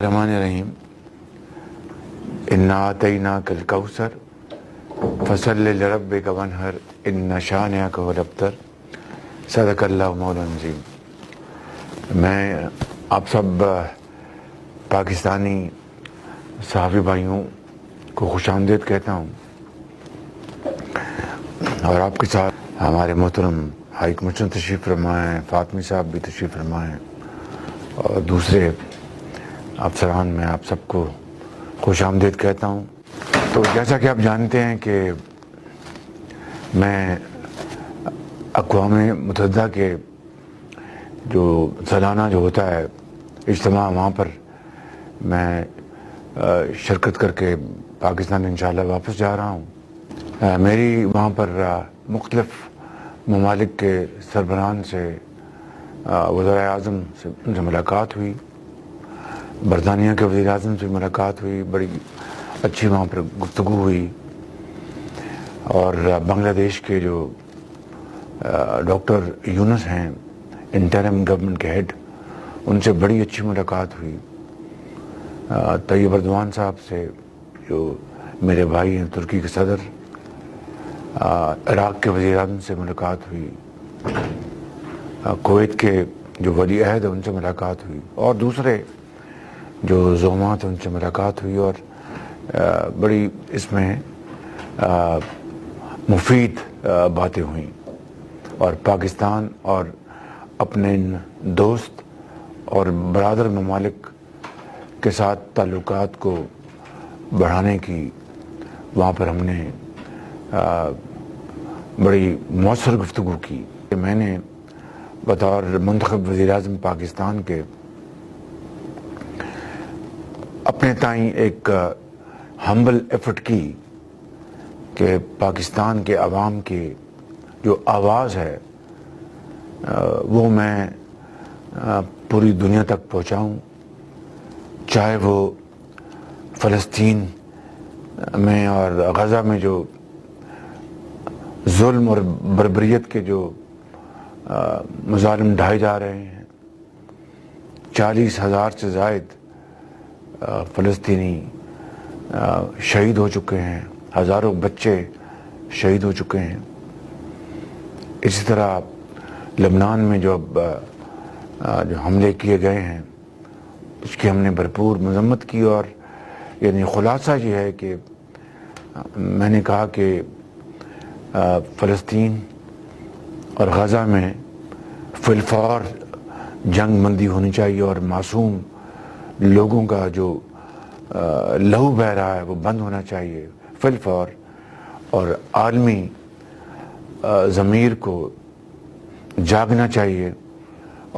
الرحمن الرحیم انا اعطیناک الکوثر فصلی لربک وانحر ان شانئک هو الابتر صدق اللہ مولانا العظیم۔ میں آپ سب پاکستانی صحافی بھائیوں کو خوش آمدید کہتا ہوں، اور آپ کے ساتھ ہمارے محترم ہائی کمشنر تشریف فرما ہیں، فاطمی صاحب بھی تشریف فرما ہیں، اور دوسرے افسران، میں آپ سب کو خوش آمدید کہتا ہوں۔ تو جیسا کہ آپ جانتے ہیں کہ میں اقوام متحدہ کے جو سالانہ جو ہوتا ہے اجتماع، وہاں پر میں شرکت کر کے پاکستان انشاءاللہ واپس جا رہا ہوں۔ میری وہاں پر مختلف ممالک کے سربراہان سے، وزرائے اعظم سے ان سے ملاقات ہوئی، برطانیہ کے وزیر اعظم سے ملاقات ہوئی، بڑی اچھی وہاں پر گفتگو ہوئی، اور بنگلہ دیش کے جو ڈاکٹر یونس ہیں انٹرم گورنمنٹ کے ہیڈ، ان سے بڑی اچھی ملاقات ہوئی۔ طیب اردوان صاحب سے جو میرے بھائی ہیں، ترکی کے صدر، عراق کے وزیر اعظم سے ملاقات ہوئی، کویت کے جو ولی عہد ہیں ان سے ملاقات ہوئی، اور دوسرے جو زعماء ان سے ملاقات ہوئی، اور بڑی اس میں مفید باتیں ہوئیں، اور پاکستان اور اپنے دوست اور برادر ممالک کے ساتھ تعلقات کو بڑھانے کی وہاں پر ہم نے بڑی مؤثر گفتگو کی۔ میں نے بطور منتخب وزیر اعظم پاکستان کے اپنے تائیں ایک ہمبل ایفرٹ کی کہ پاکستان کے عوام کی جو آواز ہے وہ میں پوری دنیا تک پہنچاؤں، چاہے وہ فلسطین میں اور غزہ میں جو ظلم اور بربریت کے جو مظالم ڈھائے جا رہے ہیں، 40,000 سے زائد فلسطینی شہید ہو چکے ہیں، ہزاروں بچے شہید ہو چکے ہیں۔ اسی طرح لبنان میں جو حملے کیے گئے ہیں، اس کی ہم نے بھرپور مذمت کی، اور یعنی خلاصہ یہ ہے کہ میں نے کہا کہ فلسطین اور غزہ میں فی الفور جنگ بندی ہونی چاہیے، اور معصوم لوگوں کا جو لہو بہہ رہا ہے وہ بند ہونا چاہیے فی الفور، اور عالمی ضمیر کو جاگنا چاہیے،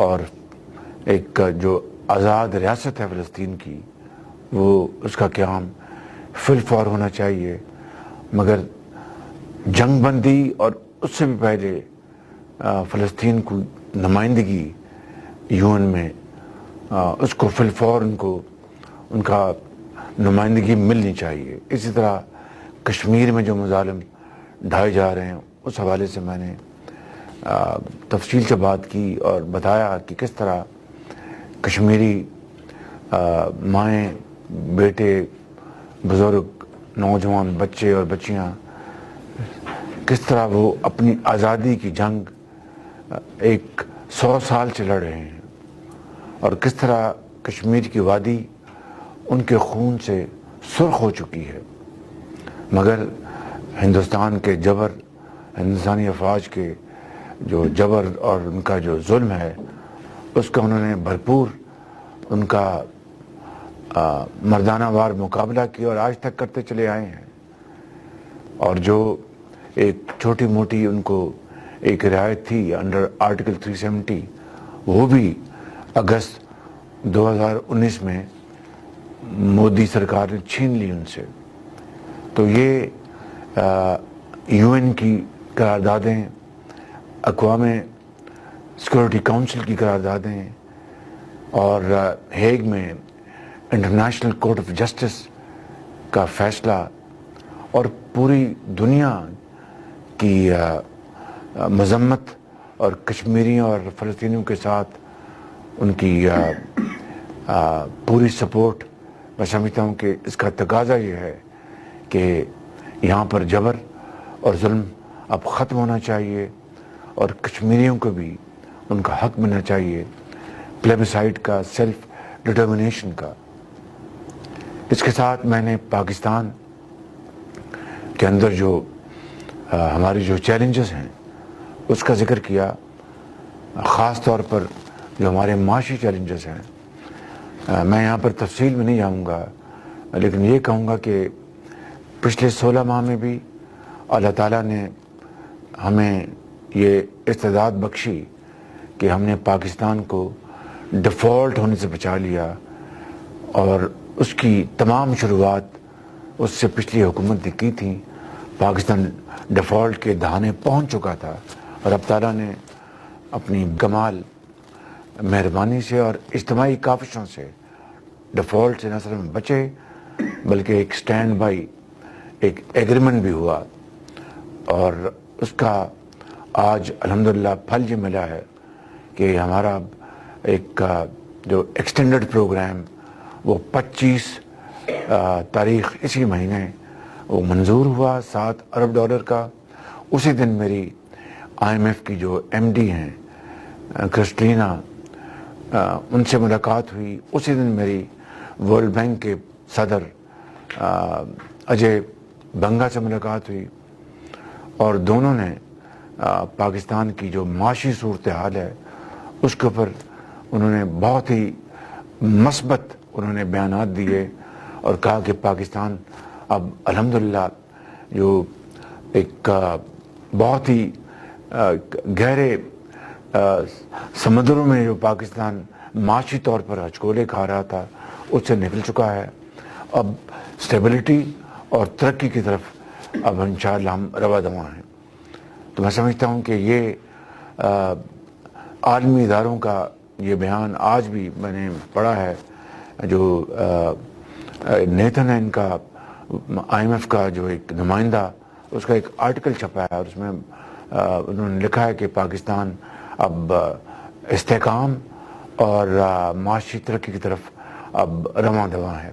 اور ایک جو آزاد ریاست ہے فلسطین کی، وہ اس کا قیام فی الفور ہونا چاہیے۔ مگر جنگ بندی اور اس سے بھی پہلے فلسطین کو نمائندگی یون میں، اس کو فی الفور ان کا نمائندگی ملنی چاہیے۔ اسی طرح کشمیر میں جو مظالم ڈھائے جا رہے ہیں، اس حوالے سے میں نے تفصیل سے بات کی اور بتایا کہ کس طرح کشمیری مائیں، بیٹے، بزرگ، نوجوان، بچے اور بچیاں کس طرح وہ اپنی آزادی کی جنگ 100 سال سے لڑ رہے ہیں، اور کس طرح کشمیر کی وادی ان کے خون سے سرخ ہو چکی ہے، مگر ہندوستان کے جبر، ہندوستانی افواج کے جو جبر اور ان کا جو ظلم ہے، اس کا انہوں نے بھرپور ان کا مردانہ وار مقابلہ کیا، اور آج تک کرتے چلے آئے ہیں۔ اور جو ایک چھوٹی موٹی ان کو ایک رعایت تھی انڈر آرٹیکل 370، وہ بھی اگست 2019 میں مودی سرکار نے چھین لی ان سے۔ تو یہ UN کی قراردادیں، اقوام سیکورٹی کونسل کی قراردادیں، اور ہیگ میں انٹرنیشنل کورٹ آف جسٹس کا فیصلہ، اور پوری دنیا کی مذمت، اور کشمیریوں اور فلسطینیوں کے ساتھ ان کی پوری سپورٹ. میں سمجھتا ہوں کہ اس کا تقاضا یہ ہے کہ یہاں پر جبر اور ظلم اب ختم ہونا چاہیے اور کشمیریوں کو بھی ان کا حق ملنا چاہیے پلیبسائٹ کا, سیلف ڈٹرمنیشن کا. اس کے ساتھ میں نے پاکستان کے اندر جو ہماری جو چیلنجز ہیں اس کا ذکر کیا, خاص طور پر جو ہمارے معاشی چیلنجز ہیں. میں یہاں پر تفصیل میں نہیں جاؤں گا, لیکن یہ کہوں گا کہ پچھلے 16 ماہ میں بھی اللہ تعالیٰ نے ہمیں یہ استعداد بخشی کہ ہم نے پاکستان کو ڈیفالٹ ہونے سے بچا لیا, اور اس کی تمام شروعات اس سے پچھلی حکومت نے کی تھی. پاکستان ڈیفالٹ کے دہانے پہنچ چکا تھا, اور اب تعالیٰ نے اپنی کمال مہربانی سے اور اجتماعی کاوشوں سے ڈیفالٹ سے نہ صرف بچے بلکہ ایک سٹینڈ بائی ایک ایگریمنٹ بھی ہوا, اور اس کا آج الحمدللہ پھل یہ ملا ہے کہ ہمارا ایک جو ایکسٹینڈڈ پروگرام وہ 25 تاریخ اسی مہینے وہ منظور ہوا, $7 ارب کا. اسی دن میری IMF کی جو MD ہیں کرسٹلینا, ان سے ملاقات ہوئی. اسی دن میری ورلڈ بینک کے صدر اجے بنگا سے ملاقات ہوئی, اور دونوں نے پاکستان کی جو معاشی صورتحال ہے اس کے اوپر انہوں نے بہت ہی مثبت انہوں نے بیانات دیے, اور کہا کہ پاکستان اب الحمدللہ جو ایک بہت ہی گہرے سمندروں میں جو پاکستان معاشی طور پر ہچکولے کھا رہا تھا اس سے نکل چکا ہے. اب سٹیبلٹی اور ترقی کی طرف اب انشاءاللہ ہم رواں دواں ہیں. تو میں سمجھتا ہوں کہ یہ عالمی اداروں کا یہ بیان آج بھی میں نے پڑھا ہے, جو نیتن ہے ان کا IMF کا جو ایک نمائندہ, اس کا ایک آرٹیکل چھپا ہے, اور اس میں انہوں نے لکھا ہے کہ پاکستان اب استحکام اور معاشی ترقی کی طرف اب رواں دواں ہے.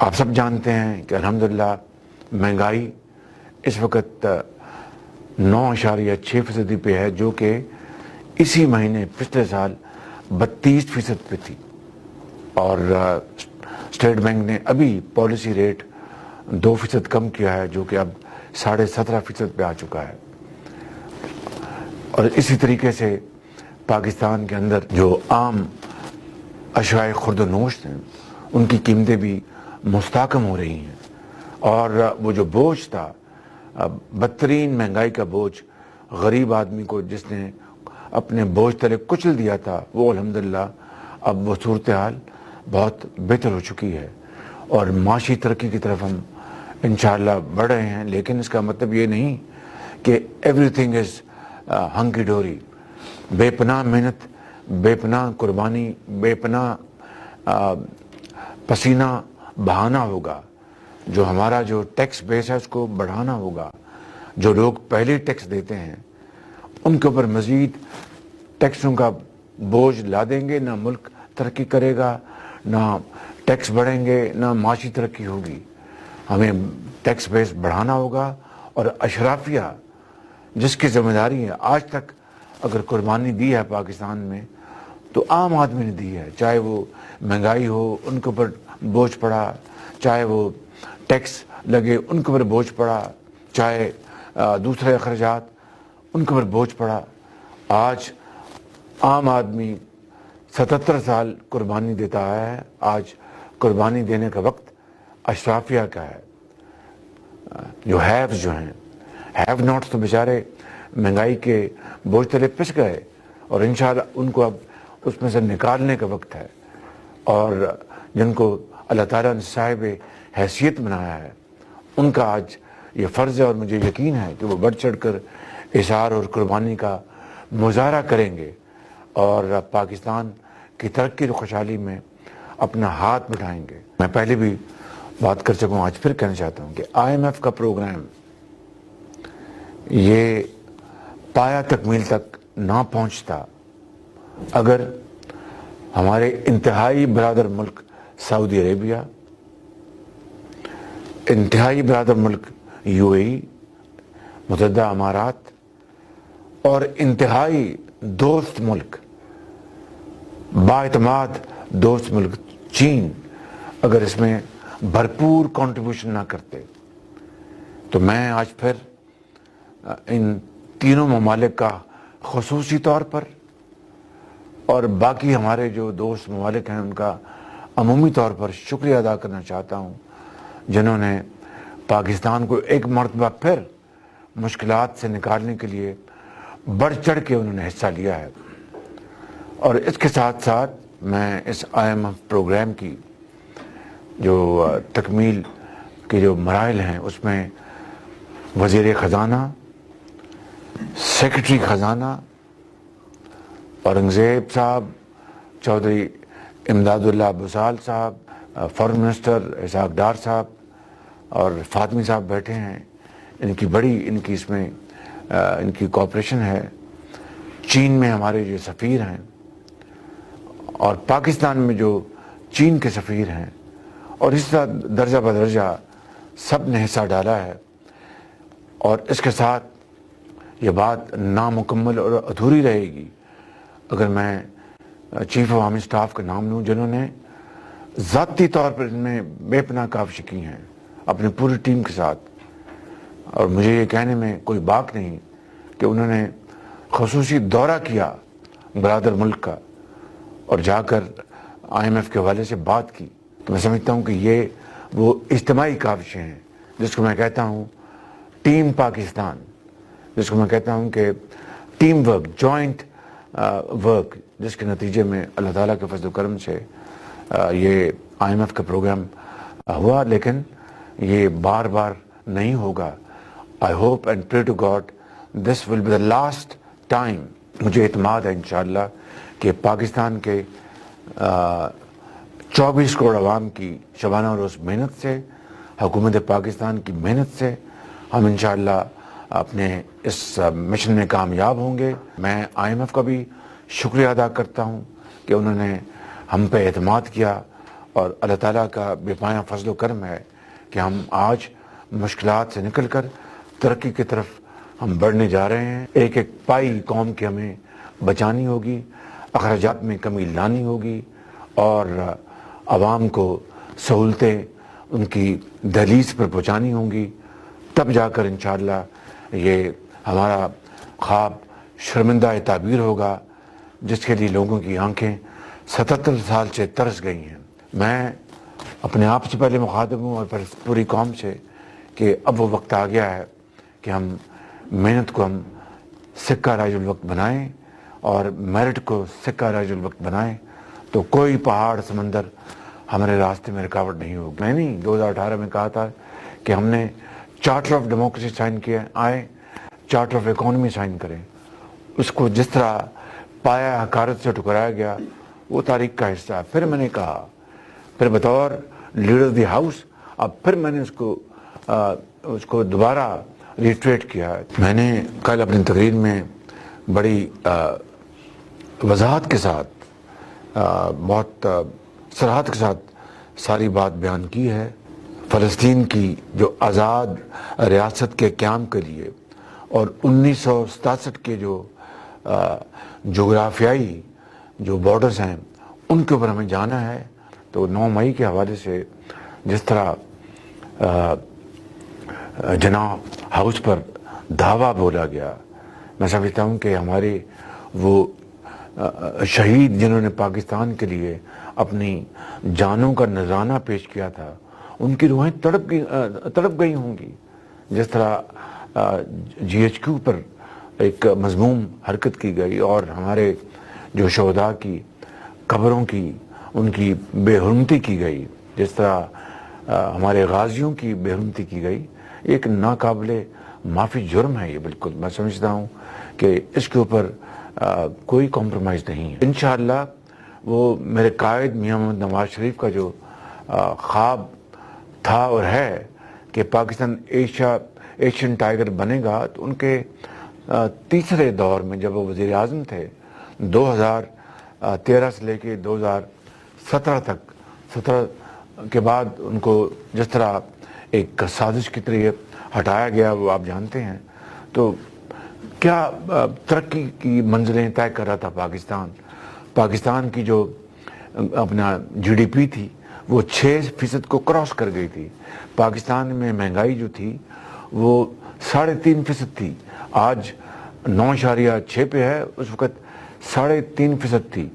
آپ سب جانتے ہیں کہ الحمدللہ مہنگائی اس وقت 9.6% پہ ہے, جو کہ اسی مہینے پچھلے سال 32% پہ تھی, اور اسٹیٹ بینک نے ابھی پالیسی ریٹ 2% کم کیا ہے, جو کہ اب 17.5% پہ آ چکا ہے. اور اسی طریقے سے پاکستان کے اندر جو عام اشیاء خرد و نوش ہیں ان کی قیمتیں بھی مستحکم ہو رہی ہیں, اور وہ جو بوجھ تھا, بدترین مہنگائی کا بوجھ غریب آدمی کو جس نے اپنے بوجھ تلے کچل دیا تھا, وہ الحمدللہ اب وہ صورتحال بہت بہتر ہو چکی ہے, اور معاشی ترقی کی طرف ہم انشاءاللہ بڑھ رہے ہیں. لیکن اس کا مطلب یہ نہیں کہ ایوری تھنگ از ہنکی ڈوری. بے پناہ محنت, بے پناہ قربانی, بے پناہ پسینہ بہانا ہوگا. جو ہمارا جو ٹیکس بیس ہے اس کو بڑھانا ہوگا. جو لوگ پہلے ٹیکس دیتے ہیں ان کے اوپر مزید ٹیکسوں کا بوجھ لا دیں گے, نہ ملک ترقی کرے گا, نہ ٹیکس بڑھیں گے, نہ معاشی ترقی ہوگی. ہمیں ٹیکس بیس بڑھانا ہوگا, اور اشرافیہ جس کی ذمہ داری ہے, آج تک اگر قربانی دی ہے پاکستان میں تو عام آدمی نے دی ہے, چاہے وہ مہنگائی ہو ان کے اوپر بوجھ پڑا, چاہے وہ ٹیکس لگے ان کے اوپر بوجھ پڑا, چاہے دوسرے اخراجات ان کے اوپر بوجھ پڑا. آج عام آدمی 77 سال قربانی دیتا ہے. آج قربانی دینے کا وقت اشرافیہ کا ہے. جو ہیوز جو ہیں, ہیو ناٹس تو بیچارے مہنگائی کے بوجھ تلے پس گئے, اور انشاءاللہ ان کو اب اس میں سے نکالنے کا وقت ہے. اور جن کو اللہ تعالیٰ نے صاحب حیثیت بنایا ہے ان کا آج یہ فرض ہے, اور مجھے یقین ہے کہ وہ بڑھ چڑھ کر اظہار اور قربانی کا مظاہرہ کریں گے, اور پاکستان کی ترقی اور خوشحالی میں اپنا ہاتھ بٹھائیں گے. میں پہلے بھی بات کر چکا ہوں, آج پھر کہنا چاہتا ہوں کہ IMF کا پروگرام یہ پایا تکمیل تک نہ پہنچتا اگر ہمارے انتہائی برادر ملک سعودی عربیہ، انتہائی برادر ملک UAE، متحدہ امارات، اور انتہائی دوست ملک، بااعتماد دوست ملک چین اگر اس میں بھرپور کنٹریبیوشن نہ کرتے تو میں آج پھر ان تینوں ممالک کا خصوصی طور پر اور باقی ہمارے جو دوست ممالک ہیں ان کا عمومی طور پر شکریہ ادا کرنا چاہتا ہوں، جنہوں نے پاکستان کو ایک مرتبہ پھر مشکلات سے نکالنے کے لیے بڑھ چڑھ کے انہوں نے حصہ لیا ہے۔ اور اس کے ساتھ ساتھ میں اس IMF پروگرام کی جو تکمیل کے جو مراحل ہیں اس میں وزیر خزانہ، سیکرٹری خزانہ اورنگزیب صاحب، چودھری امداد اللہ بسال صاحب، فارن منسٹر اسحاق ڈار صاحب اور فاطمی صاحب بیٹھے ہیں۔ ان کی اس میں ان کی کوآپریشن ہے۔ چین میں ہمارے جو سفیر ہیں اور پاکستان میں جو چین کے سفیر ہیں، اور اس طرح درجہ بدرجہ سب نے حصہ ڈالا ہے۔ اور اس کے ساتھ یہ بات نامکمل اور ادھوری رہے گی اگر میں چیف آف آرمی سٹاف کا نام لوں، جنہوں نے ذاتی طور پر ان میں بے پناہ کاوشیں کی ہیں اپنی پوری ٹیم کے ساتھ۔ اور مجھے یہ کہنے میں کوئی باک نہیں کہ انہوں نے خصوصی دورہ کیا برادر ملک کا اور جا کر IMF کے حوالے سے بات کی۔ تو میں سمجھتا ہوں کہ یہ وہ اجتماعی کاوشیں ہیں جس کو میں کہتا ہوں ٹیم پاکستان، جس کو میں کہتا ہوں کہ ٹیم ورک، جوائنٹ ورک، جس کے نتیجے میں اللہ تعالیٰ کے فضل و کرم سے یہ IMF کا پروگرام ہوا، لیکن یہ بار بار نہیں ہوگا۔ I hope and pray to God this will be the last time۔ مجھے اعتماد ہے انشاءاللہ کہ پاکستان کے 24 کروڑ عوام کی شبانہ روز محنت سے، حکومت پاکستان کی محنت سے ہم انشاءاللہ اپنے اس مشن میں کامیاب ہوں گے۔ میں IMF کا بھی شکریہ ادا کرتا ہوں کہ انہوں نے ہم پہ اعتماد کیا، اور اللہ تعالیٰ کا بے پایہ فضل و کرم ہے کہ ہم آج مشکلات سے نکل کر ترقی کی طرف ہم بڑھنے جا رہے ہیں۔ ایک ایک پائی قوم کی ہمیں بچانی ہوگی، اخراجات میں کمی لانی ہوگی، اور عوام کو سہولتیں ان کی دہلیز پر پہنچانی ہوں گی، تب جا کر انشاءاللہ یہ ہمارا خواب شرمندہ تعبیر ہوگا جس کے لیے لوگوں کی آنکھیں 77 سال سے ترس گئی ہیں۔ میں اپنے آپ سے پہلے مخاطب ہوں اور پھر پوری قوم سے کہ اب وہ وقت آ گیا ہے کہ ہم محنت کو ہم سکہ راج الوقت بنائیں اور میرٹ کو سکہ راج الوقت بنائیں، تو کوئی پہاڑ سمندر ہمارے راستے میں رکاوٹ نہیں ہوگی۔ میں نہیں 2018 میں کہا تھا کہ ہم نے چارٹر آف ڈیموکریسی سائن کیا، آئے چارٹر آف اکانومی سائن کریں۔ اس کو جس طرح پایا حقارت سے ٹکرایا گیا وہ تاریخ کا حصہ ہے۔ پھر میں نے کہا، پھر بطور لیڈر دی ہاؤس اب پھر میں نے اس کو دوبارہ ریٹریٹ کیا۔ میں نے کل اپنی تقریر میں بڑی وضاحت کے ساتھ، بہت صراحت کے ساتھ ساری بات بیان کی ہے۔ فلسطین کی جو آزاد ریاست کے قیام کے لیے اور 1967 کے جو جغرافیائی جو بارڈرز ہیں ان کے اوپر ہمیں جانا ہے، تو 9 مئی کے حوالے سے جس طرح جناب ہاؤس پر دھاوا بولا گیا، میں سمجھتا ہوں کہ ہمارے وہ شہید جنہوں نے پاکستان کے لیے اپنی جانوں کا نذرانہ پیش کیا تھا، ان کی روحیں تڑپ گئی ہوں گی۔ جس طرح GHQ پر ایک مذموم حرکت کی گئی اور ہمارے جو شہداء کی قبروں کی ان کی بے حرمتی کی گئی، جس طرح ہمارے غازیوں کی بے حرمتی کی گئی، ایک ناقابل معافی جرم ہے یہ۔ بالکل میں سمجھتا ہوں کہ اس کے اوپر کوئی کمپرومائز نہیں ہے۔ انشاءاللہ وہ میرے قائد میاں محمد نواز شریف کا جو خواب تھا اور ہے کہ پاکستان ایشین ٹائیگر بنے گا، تو ان کے تیسرے دور میں جب وہ وزیر اعظم تھے 2000 13 سے لے کے 2017 تک 17 کے بعد ان کو جس طرح ایک سازش کی طرح ہٹایا گیا وہ آپ جانتے ہیں. تو کیا ترقی کی منزلیں طے کر رہا تھا پاکستان کی جو اپنا جی ڈی پی تھی وہ 6% کو کراس کر گئی تھی. پاکستان میں مہنگائی جو تھی وہ 3.5% تھی, آج 9.6 پہ ہے, اس وقت 3.5% تھی.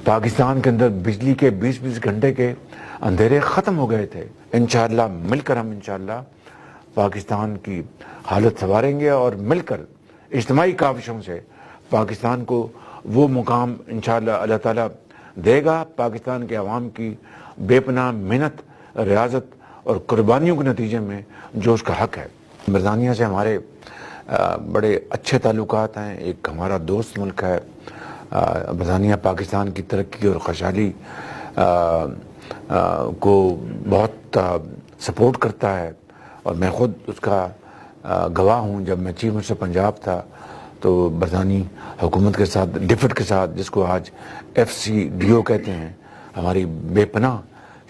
پاکستان کے اندر بجلی کے 20 گھنٹے کے اندھیرے ختم ہو گئے تھے. انشاءاللہ مل کر ہم انشاءاللہ پاکستان کی حالت سنواریں گے اور مل کر اجتماعی کاوشوں سے پاکستان کو وہ مقام انشاءاللہ اللہ تعالیٰ دے گا. پاکستان کے عوام کی بے پناہ محنت, ریاضت اور قربانیوں کے نتیجے میں جو اس کا حق ہے. برطانیہ سے ہمارے بڑے اچھے تعلقات ہیں. ایک ہمارا دوست ملک ہے. برطانیہ پاکستان کی ترقی اور خوشحالی کو بہت سپورٹ کرتا ہے, اور میں خود اس کا گواہ ہوں. جب میں چیف منسٹر پنجاب تھا تو برطانوی حکومت کے ساتھ ڈفٹ کے ساتھ, جس کو آج FCDO کہتے ہیں, ہماری بے پناہ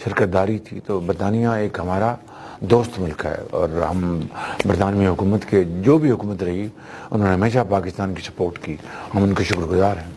شرکت داری تھی. تو برطانیہ ایک ہمارا دوست ملک ہے, اور ہم برطانوی حکومت کے جو بھی حکومت رہی انہوں نے ہمیشہ پاکستان کی سپورٹ کی. ہم ان کے شکر گزار ہیں.